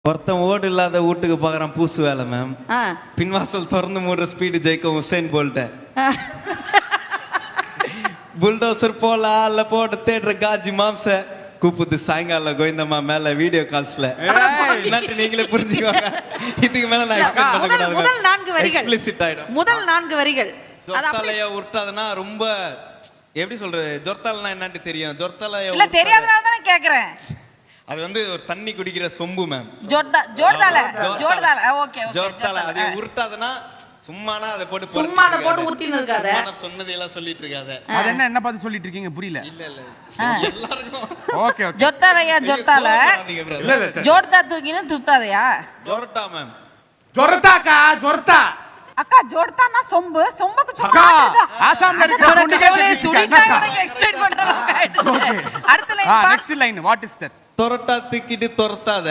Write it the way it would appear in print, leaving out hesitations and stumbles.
ஒருத்தன் ஓடு இல்லாத வீட்டுக்கு பாக்குறான் பூசு வேலை மேம். பின்வாசல் திறந்து மூடுற ஸ்பீடு ஜெயிக்கும் உசேன் போல்ட்ட. புல்டோசர் போலாம் அல்ல போட்டு தேடுற காஜி மாம்ச கூப்பிட்டு சாயங்காலம் கோவிந்தம்மா மேல வீடியோ கால்ஸ்ல நீங்களே புரிஞ்சுக்கோங்க. இதுக்கு மேல நான் முதல் 4 வரிகள் எக்ஸ்பிளிசிட் ஆயிடும். முதல் 4 வரிகள் ஜொர்த்தாலையா உருட்டாதுன்னா ரொம்ப எப்படி சொல்றது, ஜொர்த்தாலனா என்னன்னு தெரியும். ஜொர்த்தாலையா இல்ல தெரியாதனால தான் கேக்குறேன். அது வந்து ஒரு தண்ணி குடிக்கிற சொம்பு மேம். ஜோர்தால ஓகே ஓகே. ஜொர்த்தால அது உருட்டாதுன்னா சும்மானா அதை போட்டு சும்மா அதை போட்டு உருட்டின்னு இருக்காத. நான் சொன்னதை எல்லாம் சொல்லிட்டு இருக்காத. அது என்ன பார்த்து சொல்லிட்டு இருக்கீங்க புரியல. இல்ல எல்லாருக்கும் ஓகே ஓகே. ஜொர்த்தாலையா ஜொர்த்தால ஜோர்தா தூக்கின துத்தாதையா ஜொர்ட்டா மேம். ஜொர்தாக்கா ஜொர்தா அக்கா ஜோர்தானா சொம்பு சொம்புக்கு அக்கா சொம்பு ஆசாம்ல இருக்க சுனிதா எனக்கு எக்ஸ்பிளைன் பண்றேன். அடுத்த line next line what is that? தொரட்டா தூக்கிட்டு தொரத்தாத.